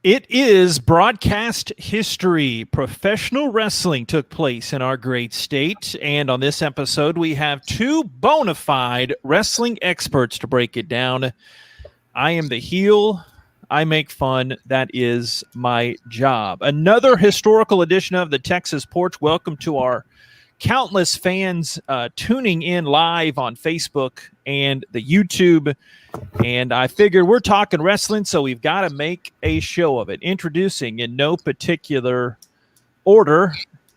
It is broadcast history. Professional wrestling took place in our great state. And on this episode, we have two bona fide wrestling experts to break it down. I am the heel. I make fun. That is my job. Another historical edition of the Texas Porch. Welcome to our countless fans tuning in live on Facebook and the YouTube. And I figured we're talking wrestling, so we've got to make a show of it. Introducing in no particular order,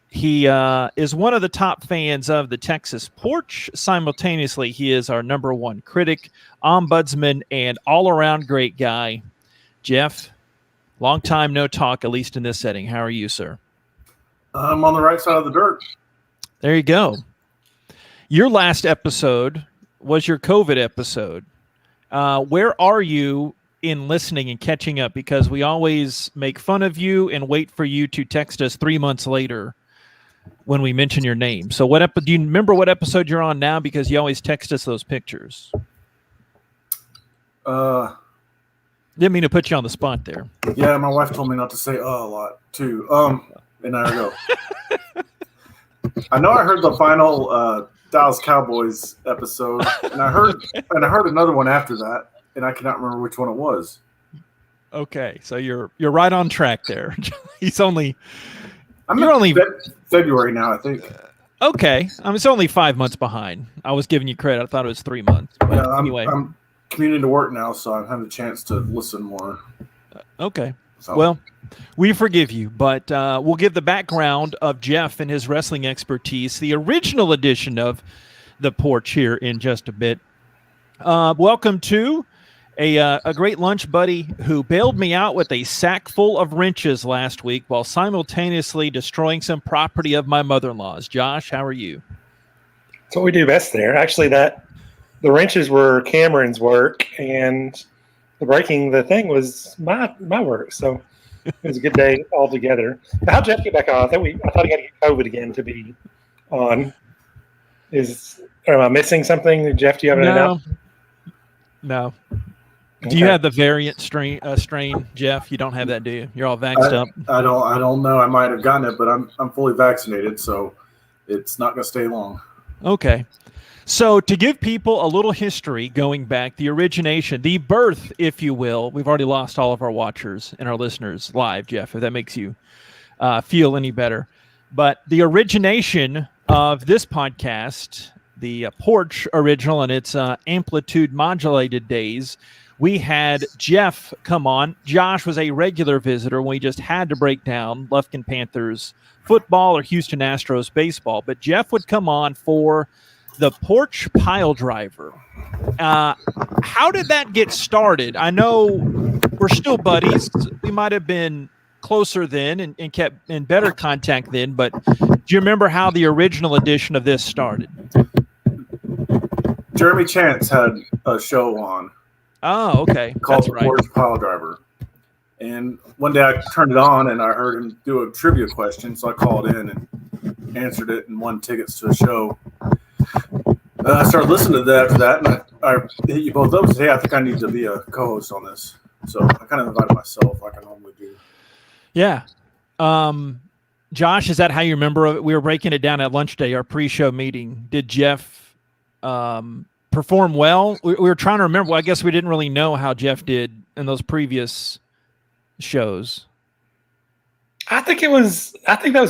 he is one of the top fans of the Texas Porch. Simultaneously, he is our number one critic, ombudsman, and all-around great guy. Jeff, long time no talk, at least in this setting. How are you, sir? I'm on the right side of the dirt. There you go. Your last episode was your COVID episode. Where are you in listening and catching up? Because we always make fun of you and wait for you to text us 3 months later when we mention your name. So do you remember what episode you're on now? Because you always text us those pictures. Didn't mean to put you on the spot there. Yeah, my wife told me not to say a lot too. And there I go. I know I heard the final Dallas Cowboys episode, and I heard another one after that, and I cannot remember which one it was. Okay, so you're right on track there. I'm February now, I think. Okay, it's only 5 months behind. I was giving you credit. I thought it was 3 months. But yeah, anyway, I'm commuting to work now, so I'm having a chance to listen more. Okay. So. Well, we forgive you, but we'll give the background of Jeff and his wrestling expertise, the original edition of the Porch here in just a bit. Welcome to a great lunch buddy who bailed me out with a sack full of wrenches last week while simultaneously destroying some property of my mother-in-law's. Josh, how are you? That's what we do best there. Actually, the wrenches were Cameron's work, and the breaking the thing was my work. So it was a good day altogether. How'd Jeff get back on? I thought he had to get COVID again to be on. Am I missing something? Jeff, do you have an announcement? No. Okay. Do you have the variant strain, Jeff? You don't have that, do you? You're all vaxxed up. I don't know. I might have gotten it, but I'm fully vaccinated, so it's not going to stay long. Okay. So to give people a little history going back, the origination, the birth, if you will, we've already lost all of our watchers and our listeners live, Jeff, if that makes you feel any better. But the origination of this podcast, the Porch original and its amplitude modulated days, we had Jeff come on. Josh was a regular visitor when we just had to break down Lufkin Panthers football or Houston Astros baseball. But Jeff would come on for the Porch Pile Driver. How did that get started? I know we're still buddies. We might have been closer then and kept in better contact then, but do you remember how the original edition of this started? Jeremy Chance had a show on. Oh, okay. Called That's the right. Porch Pile Driver. And one day I turned it on and I heard him do a trivia question, so I called in and answered it and won tickets to a show. I started listening to that after that, and I hit you both up and said, hey, I think I need to be a co-host on this. So I kind of invited myself like I normally do. Yeah. Josh, is that how you remember it? We were breaking it down at lunch day, our pre-show meeting. Did Jeff perform well? We were trying to remember. Well, I guess we didn't really know how Jeff did in those previous shows. I think that was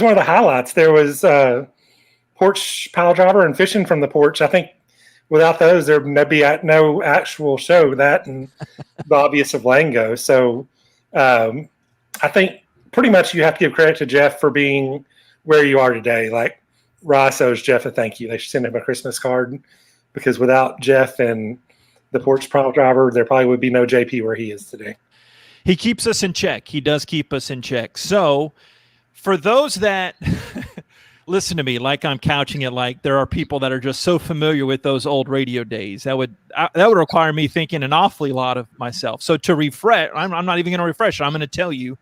one of the highlights. There was Porch Pile Driver and Fishing from the Porch. I think without those, there'd be no actual show. That and the obvious of Lango. So I think pretty much you have to give credit to Jeff for being where you are today. Like Ross owes Jeff a thank you. They should send him a Christmas card, because without Jeff and the Porch Pile Driver, there probably would be no JP where he is today. He keeps us in check. He does keep us in check. So for those that listen to me, like I'm couching it, like there are people that are just so familiar with those old radio days, that would require me thinking an awfully lot of myself. So to refresh, I'm not even going to refresh. I'm going to tell you,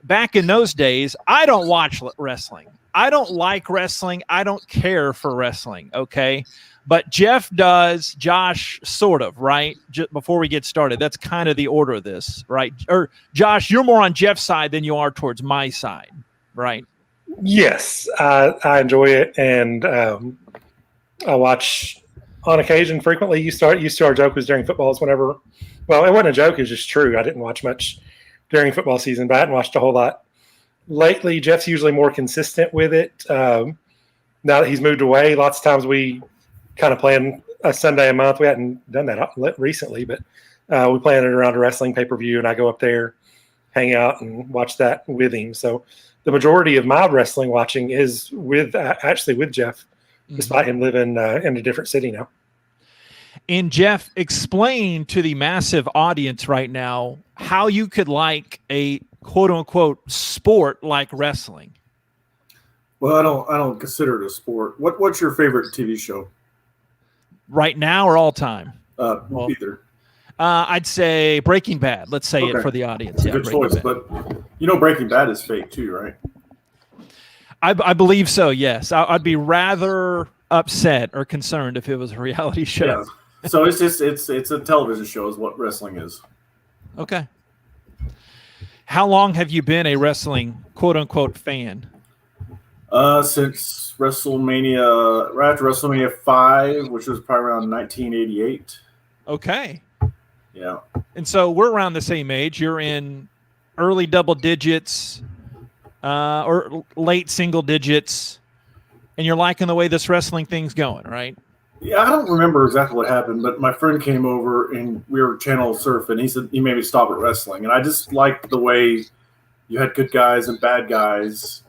back in those days, I don't watch wrestling. I don't like wrestling. I don't care for wrestling. Okay. But Jeff does, Josh sort of, right? Before we get started, that's kind of the order of this, right? Or Josh, you're more on Jeff's side than you are towards my side, right? Yes, I enjoy it, and I watch on occasion frequently. Used to our joke was during footballs whenever. Well, it wasn't a joke; it was just true. I didn't watch much during football season, but I hadn't watched a whole lot lately. Jeff's usually more consistent with it. Now that he's moved away, lots of times we kind of plan a Sunday a month. We hadn't done that recently, but we plan it around a wrestling pay-per-view, and I go up there, hang out, and watch that with him. So the majority of my wrestling watching is actually with Jeff, despite him living in a different city now. And Jeff, explain to the massive audience right now how you could like a quote-unquote sport like wrestling. Well, I don't consider it a sport. What's your favorite TV show? Right now or all time? Either. I'd say Breaking Bad. Let's say it for the audience. Good choice, Bad. But Breaking Bad is fake too, right? I believe so, yes. I'd be rather upset or concerned if it was a reality show. Yeah. So it's a television show is what wrestling is. Okay. How long have you been a wrestling quote-unquote fan? Since WrestleMania, right after WrestleMania 5, which was probably around 1988. Okay. Yeah. And so we're around the same age. You're in early double digits or late single digits, and you're liking the way this wrestling thing's going, right? Yeah, I don't remember exactly what happened, but my friend came over and we were channel surfing. He said he made me stop at wrestling, and I just liked the way you had good guys and bad guys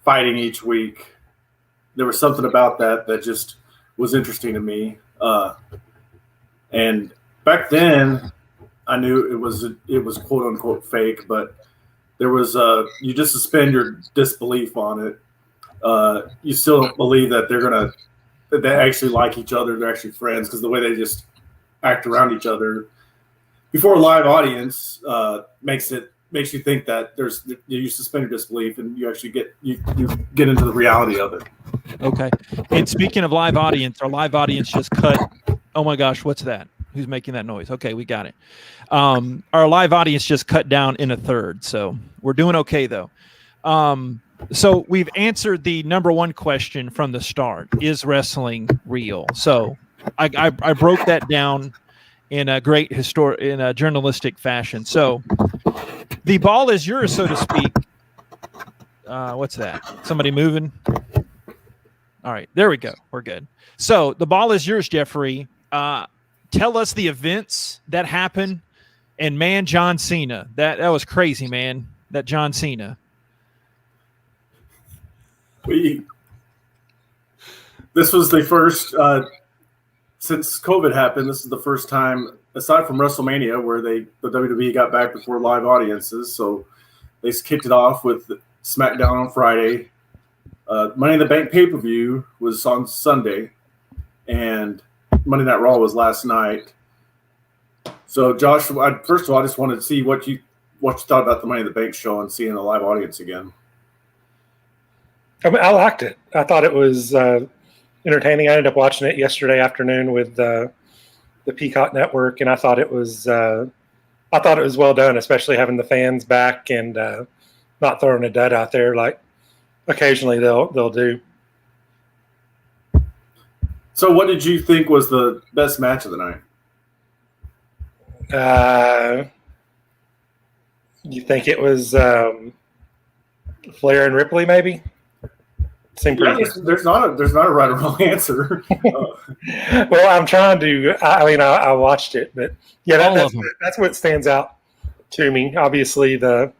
fighting each week. There was something about that just was interesting to me. And back then, I knew it was quote unquote fake, but there was you just suspend your disbelief on it. You still don't believe that they actually like each other. They're actually friends because the way they just act around each other before a live audience makes you think that you suspend your disbelief and you actually get into the reality of it. Okay. And speaking of live audience, our live audience just cut. Oh my gosh, what's that? Who's making that noise? Okay, we got it. Our live audience just cut down in a third, so we're doing okay though. So we've answered the number one question from the start: is wrestling real? So I broke that down in a great in a journalistic fashion. So the ball is yours, so to speak. What's that? Somebody moving? All right, there we go. We're good. So the ball is yours, Jeffrey. Tell us the events that happened. And man, John Cena, that was crazy, man. That John Cena. This was the first since COVID happened. This is the first time, aside from WrestleMania, where the WWE got back before live audiences. So they kicked it off with SmackDown on Friday. Money in the Bank pay-per-view was on Sunday, and Monday Night Raw was last night. So, Josh, first of all, I just wanted to see what you thought about the Money in the Bank show and seeing a live audience again. I mean, I liked it. I thought it was entertaining. I ended up watching it yesterday afternoon with the Peacock Network, and I thought it was well done, especially having the fans back and not throwing a dud out there like occasionally they'll do. So what did you think was the best match of the night? You think it was Flair and Ripley, maybe? Seemed pretty good. There's not a right or wrong answer. Well, I'm trying to. I watched it, but yeah, that's what stands out to me. Obviously, the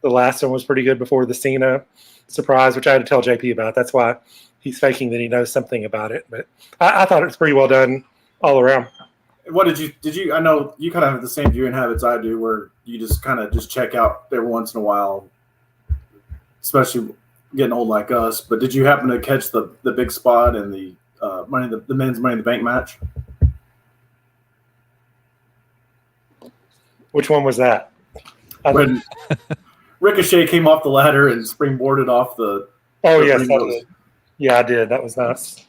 last one was pretty good before the Cena surprise, which I had to tell JP about. That's why he's faking that he knows something about it. But I thought it was pretty well done all around. What did you? I know you kind of have the same viewing habits I do, where you just kind of check out every once in a while, especially getting old like us. But did you happen to catch the big spot in the men's Money in the Bank match? Which one was that? When Ricochet came off the ladder and springboarded off the. Oh, the yes, ring I ropes. did. Yeah, I did. That was nice.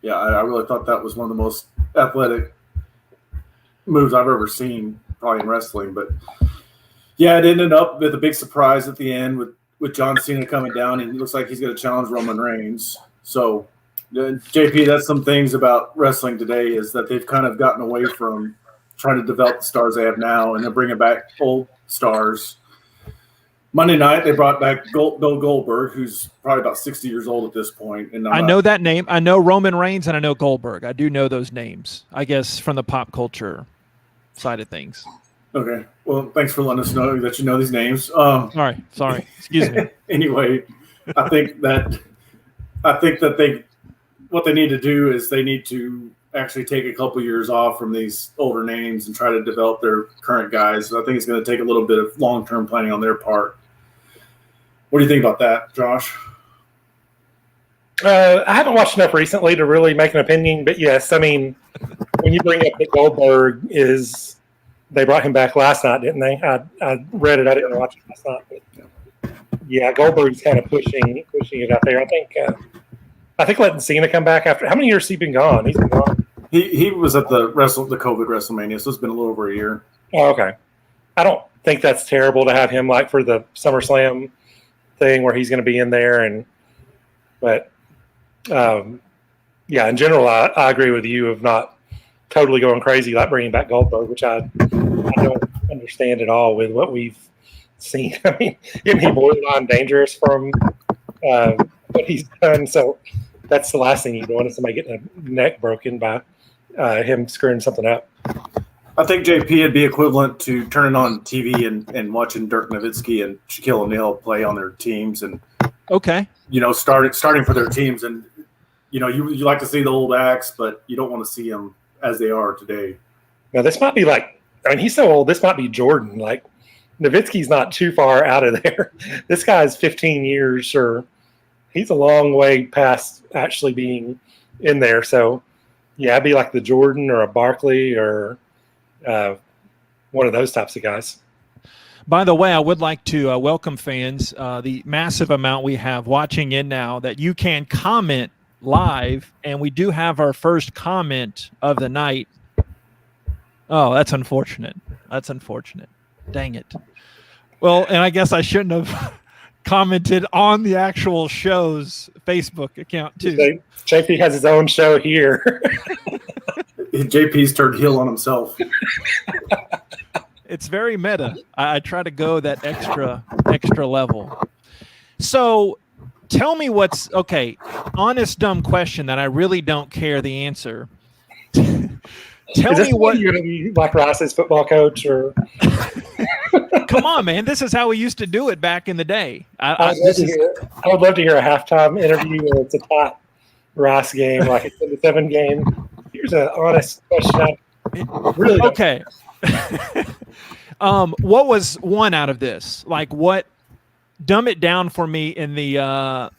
Yeah, I really thought that was one of the most athletic moves I've ever seen, probably in wrestling. But yeah, it ended up with a big surprise at the end with John Cena coming down, and it looks like he's going to challenge Roman Reigns. So, JP, that's some things about wrestling today is that they've kind of gotten away from trying to develop the stars they have now, and they're bringing back old stars. Monday night, they brought back Bill Goldberg, who's probably about 60 years old at this point. And I know that name. I know Roman Reigns and I know Goldberg. I do know those names, I guess, from the pop culture side of things. Okay. Well, thanks for letting us know that you know these names. Sorry. Excuse me. Anyway, I think that what they need to do is they need to actually take a couple years off from these older names and try to develop their current guys. So I think it's going to take a little bit of long-term planning on their part. What do you think about that, Josh? I haven't watched enough recently to really make an opinion, but yes, I mean, when you bring up that Goldberg they brought him back last night, didn't they? I read it. I didn't watch it last night, but yeah, Goldberg's kind of pushing it out there. I think letting Cena come back after how many years has he been gone? He's been gone. He was at the COVID WrestleMania, so it's been a little over a year. Oh, okay. I don't think that's terrible to have him like for the SummerSlam thing where he's going to be in there, but yeah, in general, I agree with you of not totally going crazy like bringing back Goldberg, which I don't understand at all with what we've seen. I mean, isn't he borderline dangerous from what he's done? So that's the last thing you want is somebody getting a neck broken by him screwing something up. I think JP would be equivalent to turning on TV and watching Dirk Nowitzki and Shaquille O'Neal play on their teams and starting for their teams. And you like to see the old acts, but you don't want to see them as they are today. Now this might be he's so old. This might be Jordan. Like Nowitzki's not too far out of there. This guy's 15 years, or he's a long way past actually being in there. So yeah, it'd be like the Jordan or a Barkley or one of those types of guys. By the way, I would like to welcome fans, the massive amount we have watching in now, that you can comment live, and we do have our first comment of the night. Oh, that's unfortunate. Dang it. Well, and I guess I shouldn't have commented on the actual show's Facebook account too. JP has his own show here. JP's turned heel on himself. It's very meta. I try to go that extra level. So tell me what's okay. Honest, dumb question that I really don't care the answer. Tell me what you're going to be like Rice's football coach, or come on, man. This is how we used to do it back in the day. I would love to hear a halftime interview where it's a top Rice game, like it's a 7 game. Here's an honest question. Really okay. What was one out of this? Like, what? Dumb it down for me in the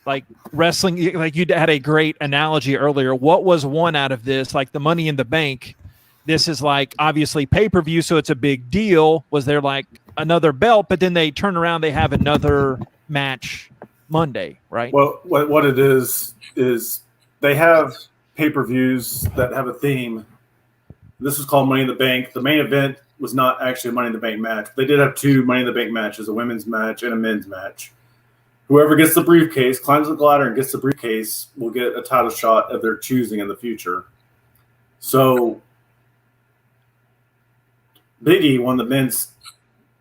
wrestling. Like you had a great analogy earlier. What was one out of this? Like the Money in the Bank. This is like obviously pay-per-view, so it's a big deal. Was there like another belt, but then they turn around, they have another match Monday, right? Well, what it is they have pay-per-views that have a theme. This is called Money in the Bank. The main event was not actually a Money in the Bank match. They did have 2 Money in the Bank matches, a women's match and a men's match. Whoever gets the briefcase, climbs the ladder and gets the briefcase, will get a title shot of their choosing in the future. So Big E won the men's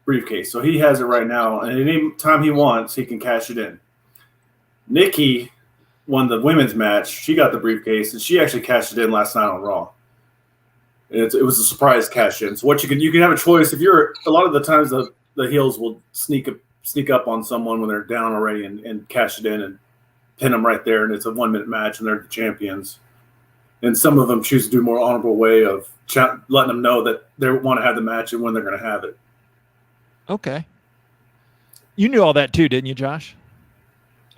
briefcase, so he has it right now, and any time he wants, he can cash it in. Nikki won the women's match. She got the briefcase, and she actually cashed it in last night on Raw. It was a surprise cash in. So you can have a choice. If you're a lot of the times the heels will sneak up on someone when they're down already and cash it in and pin them right there, and it's a 1-minute match, and they're the champions. And some of them choose to do a more honorable way of letting them know that they want to have the match and when they're going to have it. Okay. You knew all that too, didn't you, Josh?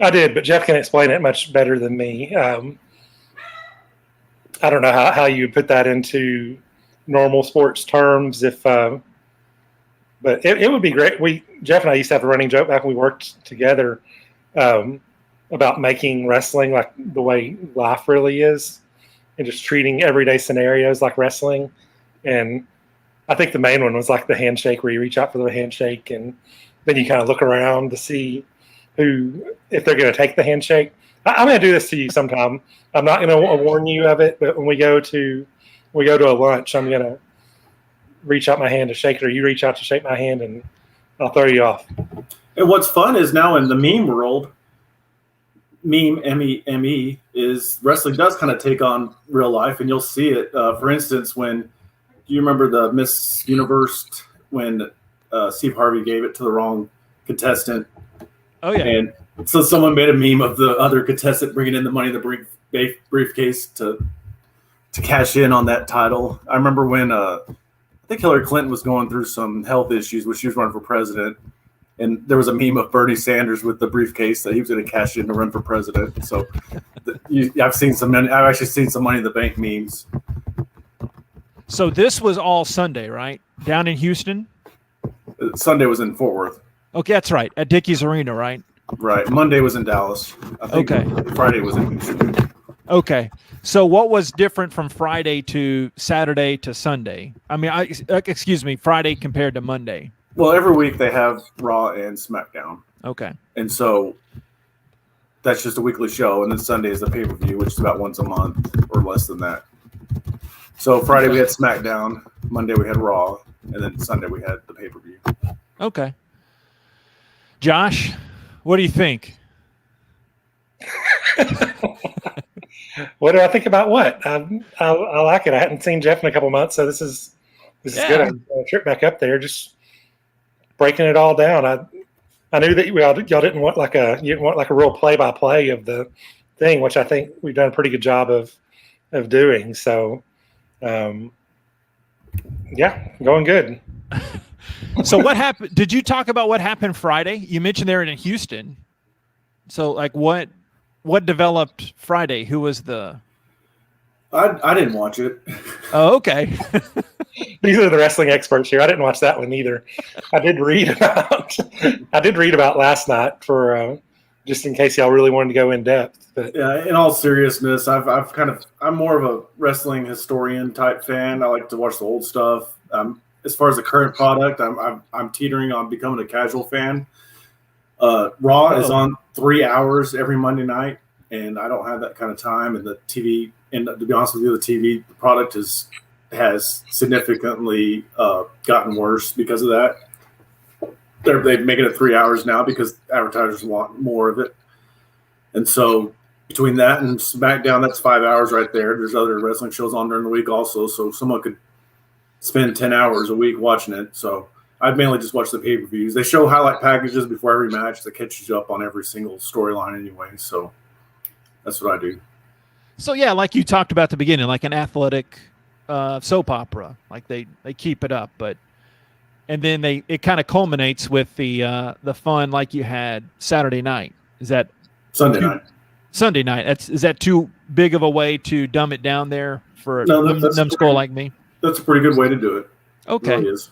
I did, but Jeff can explain it much better than me. I don't know how you would put that into normal sports terms. If But it would be great. Jeff and I used to have a running joke back when we worked together about making wrestling like the way life really is, and just treating everyday scenarios like wrestling. And I think the main one was like the handshake, where you reach out for the handshake, and then you kind of look around to see if they're going to take the handshake. I'm going to do this to you sometime. I'm not going to warn you of it, but when we go to a lunch, I'm going to reach out my hand to shake it, or you reach out to shake my hand, and I'll throw you off. And what's fun is now in the meme world, M-E-M-E, is wrestling does kind of take on real life, and you'll see it. For instance, do you remember the Miss Universe when Steve Harvey gave it to the wrong contestant? Oh, yeah. And so someone made a meme of the other contestant bringing in the money in the briefcase to cash in on that title. I remember when I think Hillary Clinton was going through some health issues when she was running for president, and there was a meme of Bernie Sanders with the briefcase that he was going to cash in to run for president. So I've actually seen some Money in the Bank memes. So this was all Sunday, right? Down in Houston? Sunday was in Fort Worth. Okay, that's right. At Dickies Arena, right? Right. Monday was in Dallas. I think Friday was in Houston. Okay. So what was different from Friday to Saturday to Sunday? I mean, excuse me, Friday compared to Monday. Well, every week they have Raw and SmackDown. Okay. And so that's just a weekly show. And then Sunday is the pay-per-view, which is about once a month or less than that. So Friday we had SmackDown, Monday we had Raw, and then Sunday we had the pay-per-view. Okay. Josh, what do you think? What do I think about what? I like it. I hadn't seen Jeff in a couple months, so this is good. I'm going to trip back up there, just breaking it all down. I knew that y'all didn't want like a real play-by-play of the thing, which I think we've done a pretty good job of doing. So, going good. So what happened? Did you talk about what happened Friday? You mentioned they were in Houston. So like what developed Friday? Who was the? I didn't watch it. Oh, okay. These are the wrestling experts here. I didn't watch that one either. I did read about last night for just in case y'all really wanted to go in depth. But yeah, in all seriousness, I'm more of a wrestling historian type fan. I like to watch the old stuff. As far as the current product, I'm teetering on becoming a casual fan. Raw is on 3 hours every Monday night, and I don't have that kind of time. And the TV, and to be honest with you, the TV product has significantly gotten worse because of that. They've making it 3 hours now because advertisers want more of it. And so between that and SmackDown, that's 5 hours right there. There's other wrestling shows on during the week also, so someone could spend 10 hours a week watching it. So I mainly just watch the pay-per-views. They show highlight packages before every match that catches you up on every single storyline anyway. So that's what I do. So yeah, like you talked about at the beginning, like an athletic soap opera, like they keep it up, and then it kind of culminates with the fun like you had Saturday night. Is that Sunday night? Sunday night. Is that too big of a way to dumb it down there for a numbskull like me? That's a pretty good way to do it. Okay. It really is.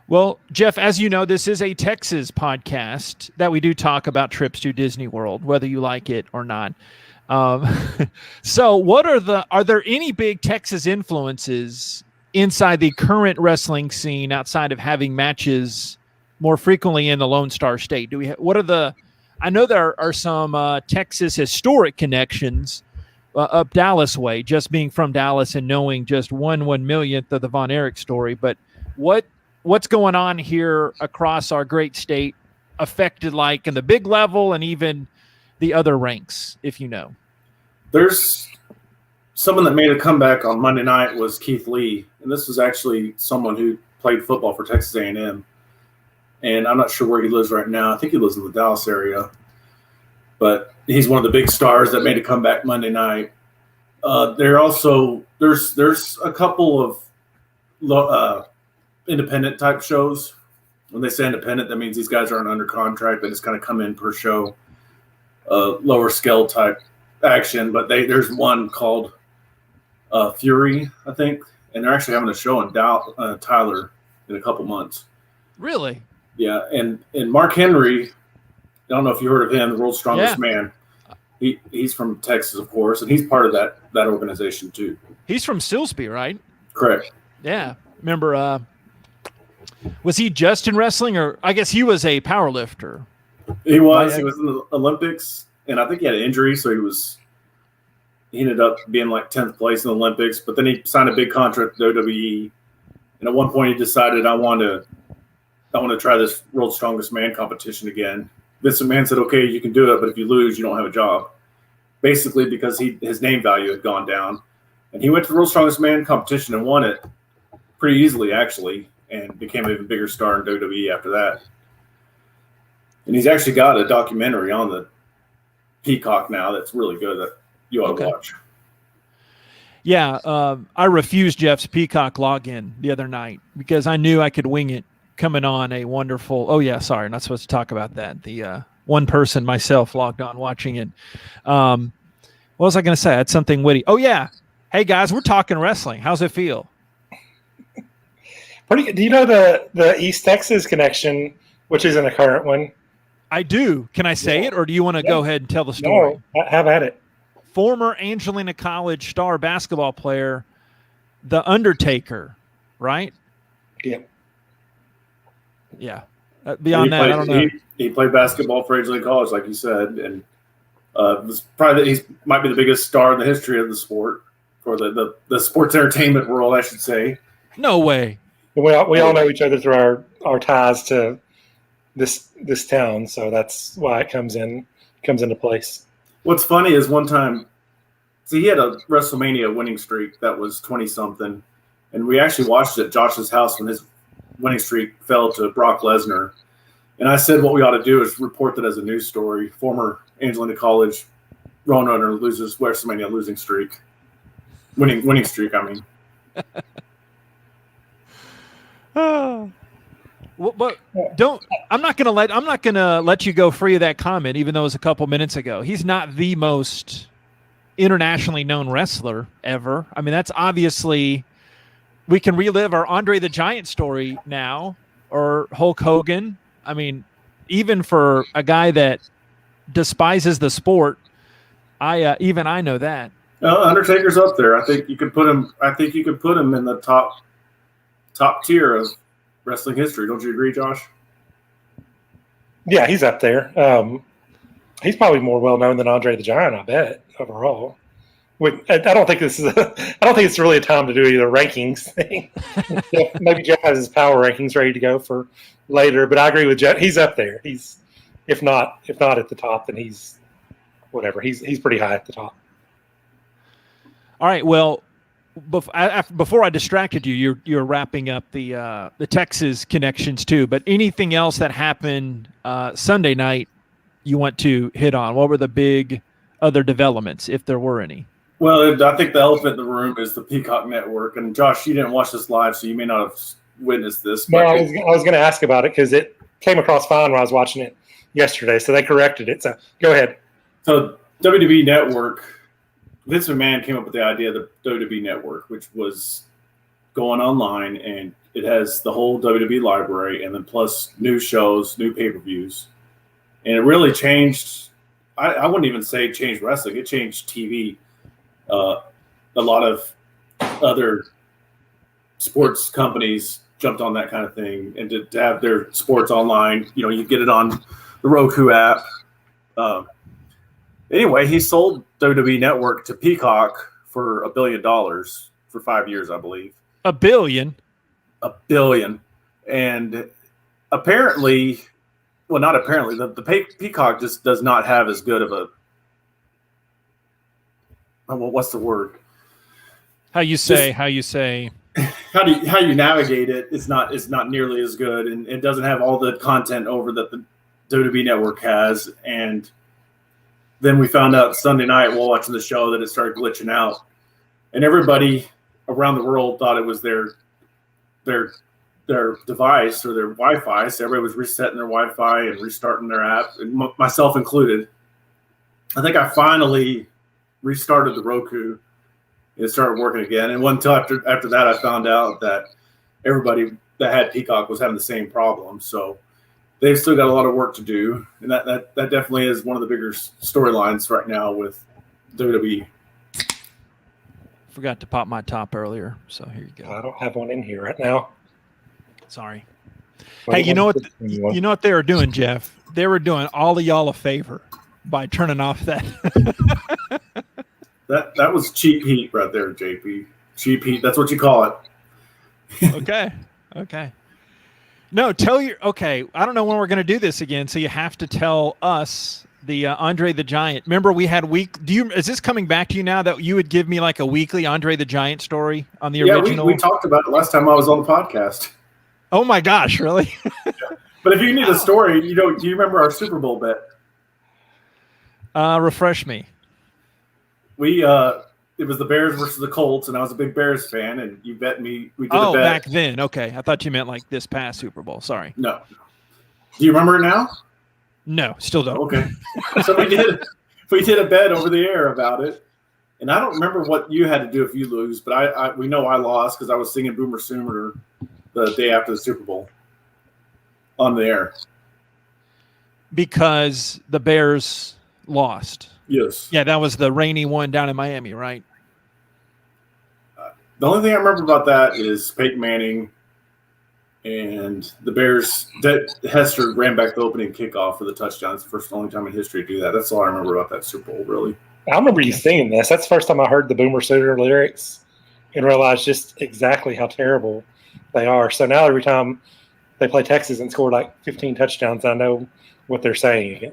Well, Jeff, as you know, this is a Texas podcast that we do talk about trips to Disney World, whether you like it or not. So are there any big Texas influences inside the current wrestling scene outside of having matches more frequently in the Lone Star State? I know there are some Texas historic connections up Dallas way, just being from Dallas and knowing just 1/1,000,000th of the Von Erich story. But what's going on here across our great state affected like in the big level and even the other ranks, if you know? There's someone that made a comeback on Monday night was Keith Lee, and this was actually someone who played football for Texas A&M. And I'm not sure where he lives right now. I think he lives in the Dallas area. But he's one of the big stars that made a comeback Monday night. There's a couple of independent type shows. When they say independent, that means these guys aren't under contract. They just kind of come in per show, lower scale type action. But there's one called Fury, I think, and they're actually having a show in Tyler in a couple months. Really? Yeah, and Mark Henry, I don't know if you heard of him, the world's strongest man. He's from Texas, of course, and he's part of that organization too. He's from Silsbee, right? Correct. Yeah. Remember, was he just in wrestling, or I guess he was a power lifter? He was. He was in the Olympics, and I think he had an injury, so he ended up being like 10th place in the Olympics. But then he signed a big contract with WWE, and at one point he decided, I want to try this World's Strongest Man competition again. Vince McMahon said, okay, you can do it, but if you lose, you don't have a job. Basically because his name value had gone down. And he went to the World's Strongest Man competition and won it pretty easily, actually, and became an even bigger star in WWE after that. And he's actually got a documentary on the Peacock now that's really good that you ought to watch. Yeah, I refused Jeff's Peacock login the other night because I knew I could wing it coming on a wonderful – oh, yeah, sorry, not supposed to talk about that. The one person, myself, logged on watching it. What was I going to say? I had something witty. Oh, yeah. Hey, guys, we're talking wrestling. How's it feel? Pretty good. Do you know the East Texas connection, which isn't a current one? I do. Can I say it, or do you want to go ahead and tell the story? No, have at it. Former Angelina College star basketball player, The Undertaker, right? Yeah. Yeah. Beyond that, I don't know. He played basketball for Angelina College, like you said, and he might be the biggest star in the history of the sport, or the sports entertainment world, I should say. No way. We all know each other through our ties to this town, so that's why it comes into place. What's funny is one time, he had a WrestleMania winning streak that was 20-something, and we actually watched it at Josh's house when his winning streak fell to Brock Lesnar. And I said what we ought to do is report that as a news story. Former Angelina College Roadrunner loses WrestleMania losing streak. Winning streak, I mean. Well, but I'm not gonna let you go free of that comment, even though it was a couple minutes ago. He's not the most internationally known wrestler ever. I mean, that's obviously, we can relive our Andre the Giant story now, or Hulk Hogan. I mean, even for a guy that despises the sport, I know that. Undertaker's up there. I think you could put him in the top tier of wrestling history. Don't you agree, Josh? Yeah, he's up there. He's probably more well known than Andre the Giant, I bet, overall. I don't think it's really a time to do either rankings thing. Maybe Jeff has his power rankings ready to go for later, but I agree with Jeff. He's up there. He's if not at the top, then he's whatever. He's pretty high at the top. All right. Well, before I distracted you, you're wrapping up the Texas connections too. But anything else that happened Sunday night you want to hit on? What were the big other developments, if there were any? Well, I think the elephant in the room is the Peacock Network. And Josh, you didn't watch this live, so you may not have witnessed this. No, I was going to ask about it because it came across fine when I was watching it yesterday. So they corrected it. So go ahead. So WWE Network, Vince McMahon came up with the idea of the WWE Network, which was going online, and it has the whole WWE library, and then plus new shows, new pay-per-views. And it really changed. I wouldn't even say it changed wrestling. It changed TV. A lot of other sports companies jumped on that kind of thing, and to have their sports online, you get it on the Roku app. Anyway, he sold WWE Network to Peacock for $1 billion for 5 years, I believe. $1 billion? $1 billion. And apparently, well, not apparently, the Peacock just does not have as good of a, what's the word? How you say how you navigate it is not nearly as good, and it doesn't have all the content over that the WWE Network has. And then we found out Sunday night while watching the show that it started glitching out, and everybody around the world thought it was their device or their Wi-Fi. So everybody was resetting their Wi-Fi and restarting their app, and myself included. I think I finally restarted the Roku. It started working again, and one until after that, I found out that everybody that had Peacock was having the same problem. So they've still got a lot of work to do, and that definitely is one of the bigger storylines right now with WWE. Forgot to pop my top earlier, so here you go. I don't have one in here right now. Sorry. Hey, you know what? You know what they were doing, Jeff? They were doing all of y'all a favor by turning off that. that was cheap heat right there, JP. Cheap heat. That's what you call it. Okay. No, okay. I don't know when we're going to do this again, so you have to tell us the Andre the Giant. Remember, we had is this coming back to you now that you would give me like a weekly Andre the Giant story on the original? We talked about it last time I was on the podcast. Oh my gosh, really? But if you need a story, do you remember our Super Bowl bet? Refresh me. It was the Bears versus the Colts, and I was a big Bears fan, and you bet me. We did a bet. Back then. Okay. I thought you meant like this past Super Bowl. Sorry. No. Do you remember it now? No, still don't. Okay. So we did a bet over the air about it, and I don't remember what you had to do if you lose, but we know I lost because I was singing Boomer Sooner the day after the Super Bowl on the air. Because the Bears lost. Yes. Yeah, that was the rainy one down in Miami, right? The only thing I remember about that is Peyton Manning and the Bears. Hester ran back the opening kickoff for the touchdown. It's the first and only time in history to do that. That's all I remember about that Super Bowl, really. I remember you singing this. That's the first time I heard the Boomer Sooner lyrics and realized just exactly how terrible they are. So now every time they play Texas and score like 15 touchdowns, I know what they're saying.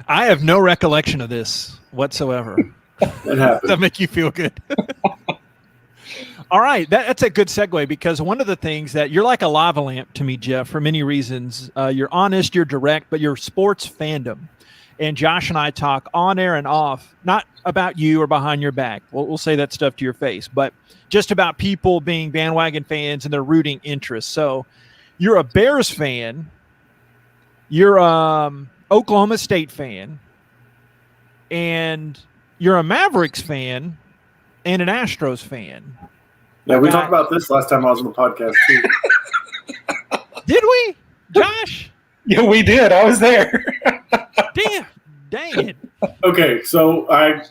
I have no recollection of this whatsoever. It happened. Does that make you feel good? All right. That's a good segue because one of the things that you're like a lava lamp to me, Jeff, for many reasons. You're honest, you're direct, but you're sports fandom. And Josh and I talk on air and off, not about you or behind your back. We'll say that stuff to your face, but just about people being bandwagon fans and their rooting interests. So you're a Bears fan. You're Oklahoma State fan, and you're a Mavericks fan and an Astros fan. Yeah, we talked about this last time I was on the podcast too. Did we, Josh? Yeah, we did. I was there. Dang it. Okay, so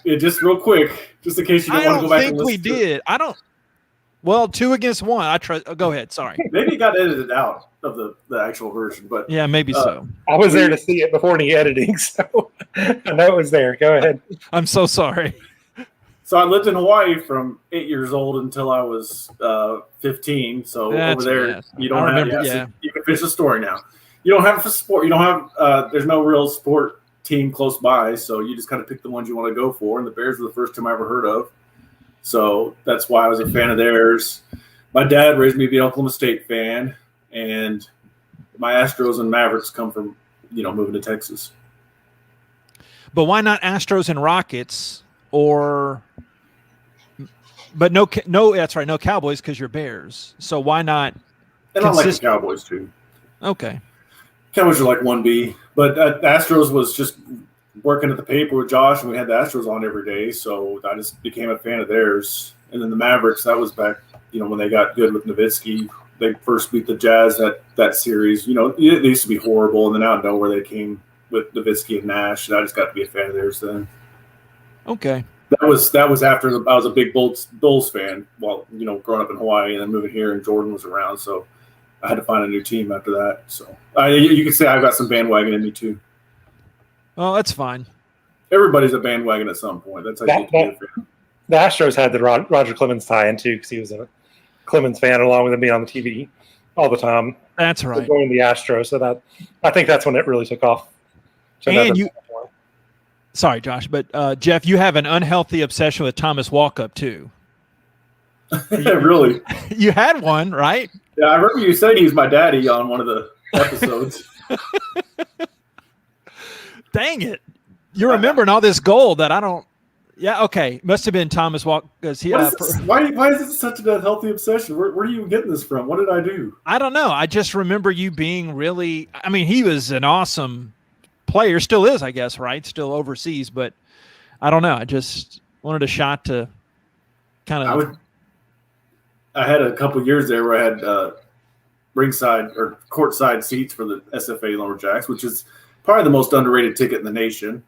just real quick, just in case you don't want to go back and listen. I don't think we did. I don't. Well, 2 against 1. I trust. Go ahead. Sorry. Maybe it got edited out of the actual version, but yeah, maybe so. I was there to see it before any editing, so I know it was there. Go ahead. I'm so sorry. So I lived in Hawaii from 8 years old until I was 15. So over there, you don't have. So you can finish the story now. You don't have a sport. You don't have. There's no real sport team close by, so you just kind of pick the ones you want to go for. And the Bears were the first team I ever heard of. So that's why I was a fan of theirs. My dad raised me to be an Oklahoma State fan, and my Astros and Mavericks come from, moving to Texas. But why not Astros and Rockets but no, that's right, no Cowboys because you're Bears. So why not? And I like the Cowboys too. Okay. Cowboys are like 1B, but Astros was just working at the paper with Josh, and we had the Astros on every day, so I just became a fan of theirs. And then the Mavericks, that was back, when they got good with Nowitzki. They first beat the Jazz that series. They used to be horrible, and then out of nowhere they came with Nowitzki and Nash, and I just got to be a fan of theirs then. Okay. That was after I was a big Bulls fan while, growing up in Hawaii and then moving here, and Jordan was around, so I had to find a new team after that. So you could say I've got some bandwagon in me too. Oh, that's fine. Everybody's a bandwagon at some point. That's how you get to be a fan. The Astros had the Roger Clemens tie-in too, because he was a Clemens fan, along with him being on the TV all the time. That's right. Going the Astros, so I think that's when it really took off. Sorry, Josh, but Jeff, you have an unhealthy obsession with Thomas Walkup too. Really? You had one, right? Yeah, I remember you saying he was my daddy on one of the episodes. Dang it. You're remembering all this gold that I don't. Yeah, okay. Must have been Thomas Walk because he. Why is it such a healthy obsession? Where are you getting this from? What did I do? I don't know. I just remember you being really. I mean, he was an awesome player. Still is, I guess, right? Still overseas, but I don't know. I just wanted a shot to kind of. I had a couple years there where I had ringside or courtside seats for the SFA Lumberjacks, which is probably the most underrated ticket in the nation,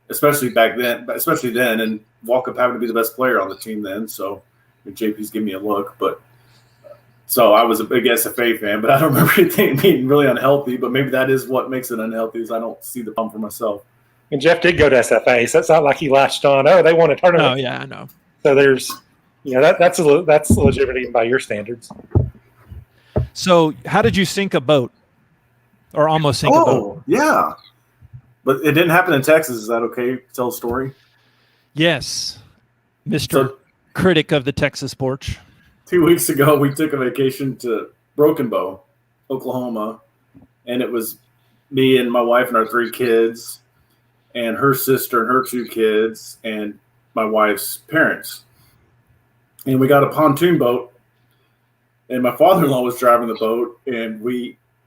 especially back then. Especially then, and Walkup happened to be the best player on the team then. So JP's giving me a look, but so I was a big SFA fan, but I don't remember anything being really unhealthy. But maybe that is what makes it unhealthy, is I don't see the problem for myself. And Jeff did go to SFA, so it's not like he latched on. Oh, they won a tournament. Oh yeah, I know. So there's, that's legitimate even by your standards. So how did you sink a boat, or almost sink a boat? Oh yeah, but it didn't happen in Texas. Is that okay? Tell a story. Yes, Mr. Critic of the Texas Porch. 2 weeks ago, we took a vacation to Broken Bow, Oklahoma, and it was me and my wife and our 3 kids, and her sister and her 2 kids, and my wife's parents. And we got a pontoon boat, and my father-in-law was driving the boat, and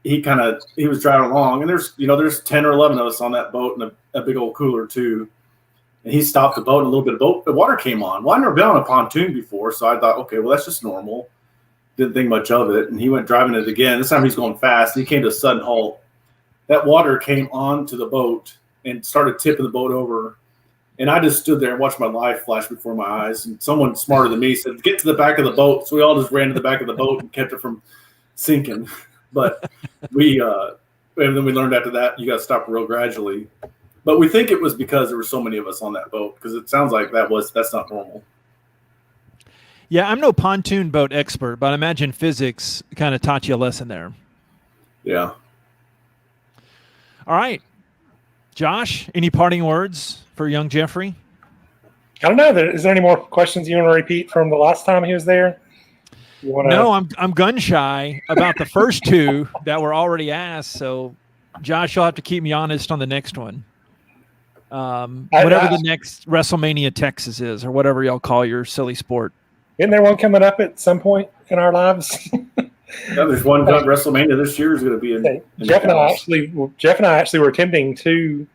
he was driving along, and there's 10 or 11 of us on that boat and a big old cooler too. And he stopped the boat, and a little bit of water came on. Well, I've never been on a pontoon before, so I thought, okay, well, that's just normal. Didn't think much of it. And he went driving it again. This time he's going fast. And he came to a sudden halt. That water came onto the boat and started tipping the boat over. And I just stood there and watched my life flash before my eyes. And someone smarter than me said, get to the back of the boat. So we all just ran to the back of the boat and kept it from sinking. But and then we learned after that, you got to stop real gradually. But we think it was because there were so many of us on that boat, because it sounds like that's not normal. Yeah, I'm no pontoon boat expert, but I imagine physics kind of taught you a lesson there. Yeah. All right. Josh, any parting words for young Jeffrey? I don't know. Is there any more questions you want to repeat from the last time he was there? No, I'm gun shy about the first 2 that were already asked. So, Josh, you'll have to keep me honest on the next one. Whatever the next WrestleMania Texas is, or whatever y'all call your silly sport. Isn't there one coming up at some point in our lives? Yeah, there's one WrestleMania this year is going to be in Jeff and I actually were attending 2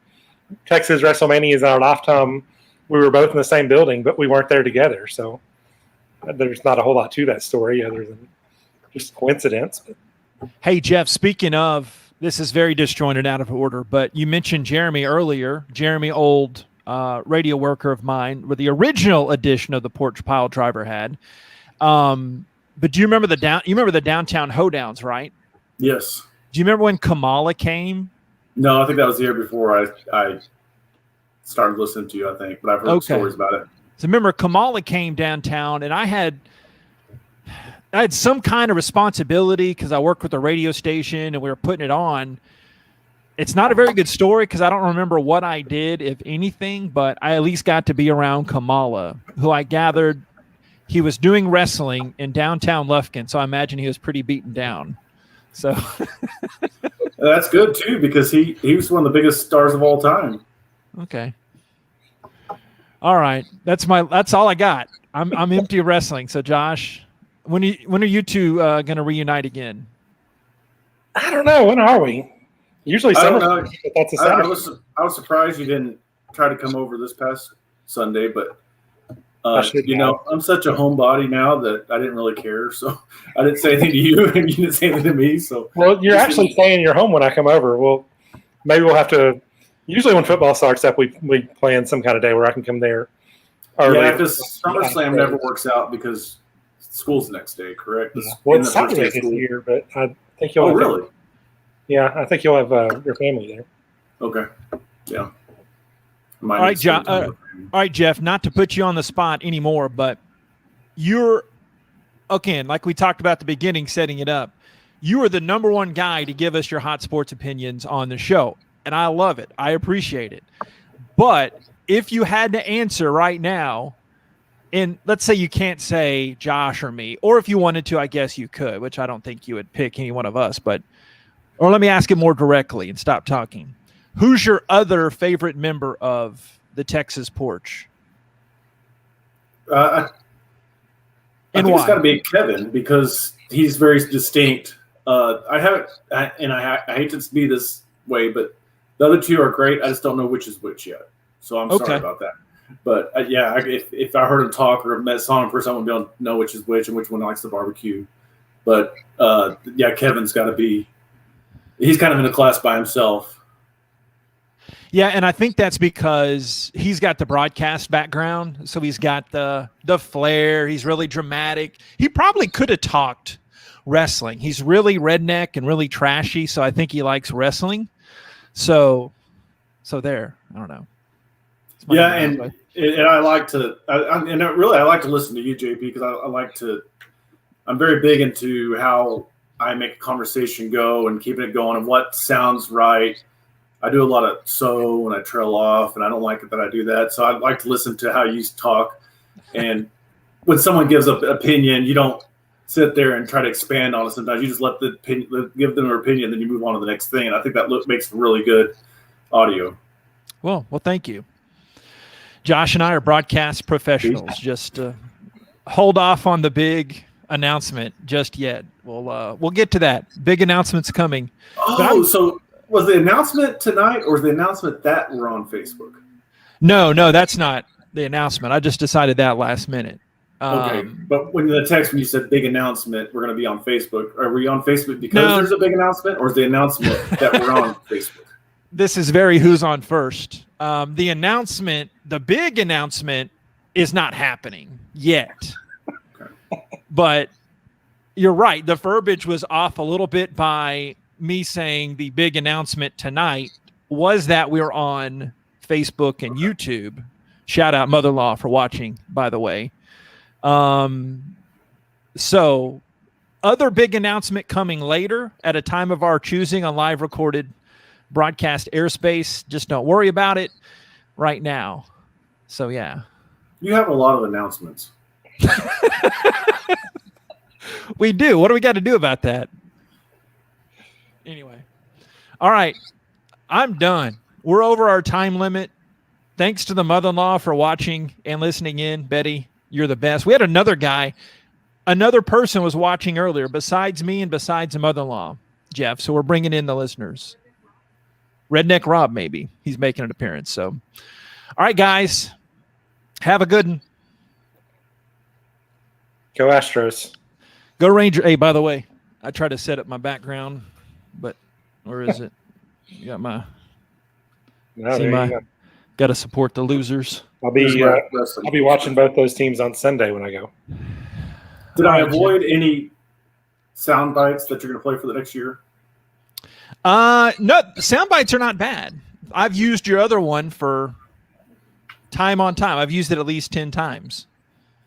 Texas WrestleManias in our lifetime. We were both in the same building, but we weren't there together. So there's not a whole lot to that story other than just coincidence. Hey, Jeff, speaking of, this is very disjointed, out of order, but you mentioned Jeremy earlier. Jeremy, old radio worker of mine, with the original edition of the Porch Pile Driver had. But do you remember the downtown hoedowns, right? Yes. Do you remember when Kamala came? No, I think that was the year before I started listening to you, I think, but I've heard stories about it. So remember, Kamala came downtown, and I had some kind of responsibility because I worked with a radio station and we were putting it on. It's not a very good story because I don't remember what I did, if anything, but I at least got to be around Kamala, who I gathered he was doing wrestling in downtown Lufkin, so I imagine he was pretty beaten down. So that's good too, because he was one of the biggest stars of all time. Okay. All right. That's all I got. I'm empty of wrestling. So Josh, when are you 2 going to reunite again? I don't know. When are we? Usually summer. That's a Saturday. I was surprised you didn't try to come over this past Sunday, but I'm such a homebody now that I didn't really care. So I didn't say anything to you, and you didn't say anything to me. So you're actually staying in your home when I come over. Well, maybe we'll have to. Usually, when football starts up, we plan some kind of day where I can come there. Because SummerSlam never works out because school's the next day, correct? Yeah. Well, it's Saturday this year, but I think you'll. Oh, really? Yeah, I think you'll have your family there. Okay. Yeah. All right, Jeff, not to put you on the spot anymore, but you're, again, like we talked about at the beginning, setting it up, you are the number 1 guy to give us your hot sports opinions on the show, and I love it. I appreciate it. But if you had to answer right now, and let's say you can't say Josh or me, or if you wanted to, I guess you could, which I don't think you would pick any one of us, or let me ask it more directly and stop talking. Who's your other favorite member of the Texas Porch? I think it's got to be Kevin, because he's very distinct. I hate to be this way, but the other 2 are great. I just don't know which is which yet. So I'm sorry about that. But yeah, if I heard him talk or met saw him in person, I would be able to know which is which and which one likes the barbecue. But yeah, Kevin's got to be. He's kind of in a class by himself. Yeah, and I think that's because he's got the broadcast background, so he's got the flair. He's really dramatic. He probably could have talked wrestling. He's really redneck and really trashy, so I think he likes wrestling. So there. I don't know. Yeah, and I like to, I like to listen to you, JP, because I like to. I'm very big into how I make a conversation go and keeping it going and what sounds right. I do a lot of when I trail off, and I don't like it that I do that. So I like to listen to how you talk. And when someone gives an opinion, you don't sit there and try to expand on it. Sometimes you just let give them their opinion, then you move on to the next thing. And I think that makes really good audio. Well, thank you. Josh and I are broadcast professionals. Just hold off on the big announcement just yet. We'll get to that. Big announcement's coming. Oh, so was the announcement tonight or was the announcement that we're on Facebook? No, that's not the announcement. I just decided that last minute. Okay, but when you said big announcement, we're going to be on Facebook. Are we on Facebook because there's a big announcement, or is the announcement that we're on Facebook? This is very who's on first. The big announcement is not happening yet. Okay. But you're right. The verbiage was off a little bit by me saying the big announcement tonight was that we're on Facebook and YouTube. Shout out mother-in-law for watching, by the way. So other big announcement coming later at a time of our choosing on live recorded broadcast airspace. Just don't worry about it right now. So yeah. You have a lot of announcements. We do. What do we got to do about that? Anyway. All right. I'm done. We're over our time limit. Thanks to the mother-in-law for watching and listening in. Betty, you're the best. We had another person was watching earlier besides me and besides the mother-in-law, Jeff. So we're bringing in the listeners. Redneck Rob, maybe. He's making an appearance. So, all right, guys. Have a good one. Go Astros. Go Ranger. Hey, by the way, I tried to set up my background, but where is it? You got my... Got to support the losers. I'll be watching both those teams on Sunday when I go. Did I avoid any sound bites that you're going to play for the next year? No, sound bites are not bad. I've used your other one for time on time. I've used it at least 10 times.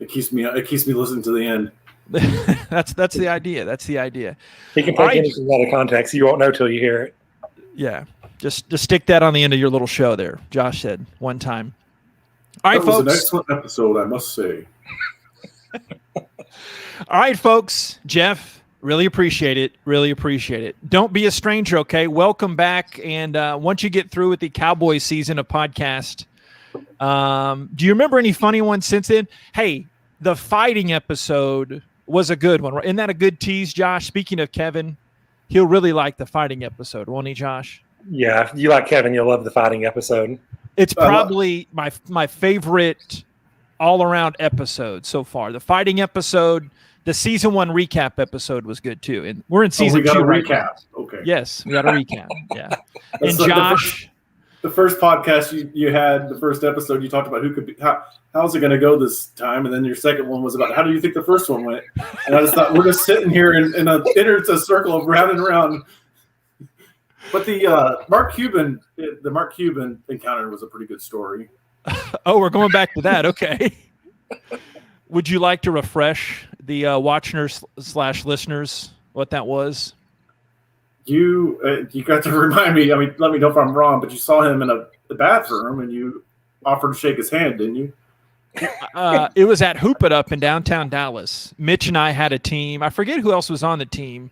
It keeps me listening to the end. That's the idea. That's the idea. You can take anything out of context. You won't know till you hear it. Yeah. Just stick that on the end of your little show there. Josh said one time. All right, folks. That was an excellent episode, I must say. All right, folks. Jeff, really appreciate it. Really appreciate it. Don't be a stranger, okay? Welcome back. And once you get through with the Cowboys season of podcast, do you remember any funny ones since then? Hey, the fighting episode was a good one. Isn't that a good tease, Josh? Speaking of Kevin, he'll really like the fighting episode, won't he, Josh? Yeah, if you like Kevin, you'll love the fighting episode. It's probably my favorite all-around episode so far. The fighting episode, the season 1 recap episode was good too. And we're in season 2. We got a recap. Okay. Yes, we got a recap. Yeah. And like Josh, the first podcast you had, the first episode, you talked about who could be how's it going to go this time, and then your second one was about how do you think the first one went. And I just thought we're just sitting here in a circle of round and round. But the Mark Cuban encounter was a pretty good story. Oh, we're going back to that. Okay. Would you like to refresh the watchers / listeners what that was? You got to remind me. I mean, let me know if I'm wrong, but you saw him in the bathroom and you offered to shake his hand, didn't you? It was at Hoop It Up in downtown Dallas. Mitch and I had a team. I forget who else was on the team.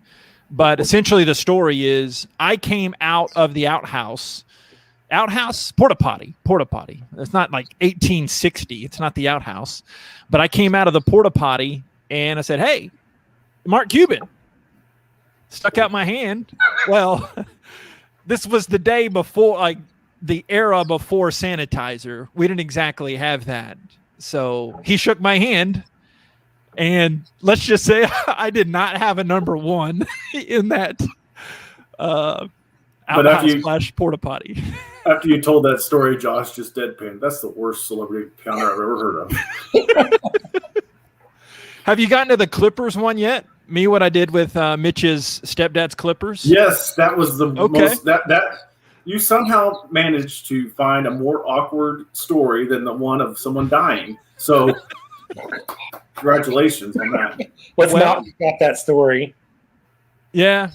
But essentially the story is I came out of the outhouse, porta potty. It's not like 1860. It's not the outhouse. But I came out of the porta potty and I said, hey, Mark Cuban. Stuck out my hand. Well, this was the day before, like the era before sanitizer. We didn't exactly have that. So he shook my hand, and let's just say I did not have a number one in that outhouse / porta potty. After you told that story, Josh just deadpanned. That's the worst celebrity encounter I've ever heard of. Have you gotten to the Clippers one yet? Me, what I did with Mitch's stepdad's Clippers? Yes, that was the most that you somehow managed to find a more awkward story than the one of someone dying. So congratulations on that. Let's not forget that story. Yeah.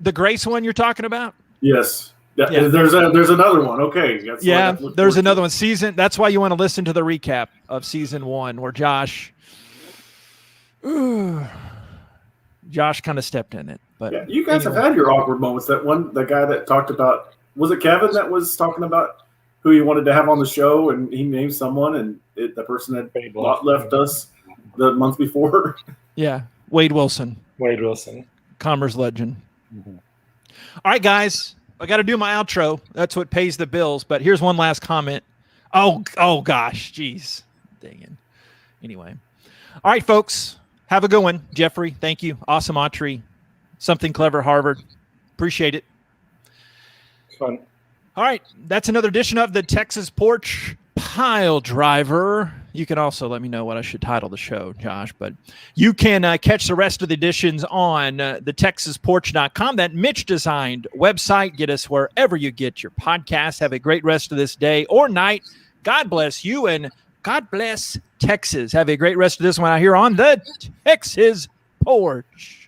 The Grace one you're talking about? Yes. Yeah. There's another one. Okay. There's another one. That's why you want to listen to the recap of season 1 where Josh kind of stepped in it. But yeah, you guys have had your awkward moments. The guy that talked about, was it Kevin that was talking about who he wanted to have on the show, and he named someone, and the person had left us the month before. Yeah, Wade Wilson, Commerce legend. Mm-hmm. All right, guys, I got to do my outro. That's what pays the bills. But here's one last comment. Oh gosh, geez, dang it. Anyway, all right, folks. Have a good one. Jeffrey, thank you. Awesome Autry. Something Clever Harvard. Appreciate it. Fun. All right. That's another edition of the Texas Porch Pile Driver. You can also let me know what I should title the show, Josh. But you can catch the rest of the editions on the TexasPorch.com, that Mitch-designed website. Get us wherever you get your podcasts. Have a great rest of this day or night. God bless you, and God bless Texas. Have a great rest of this one out here on the Texas Porch.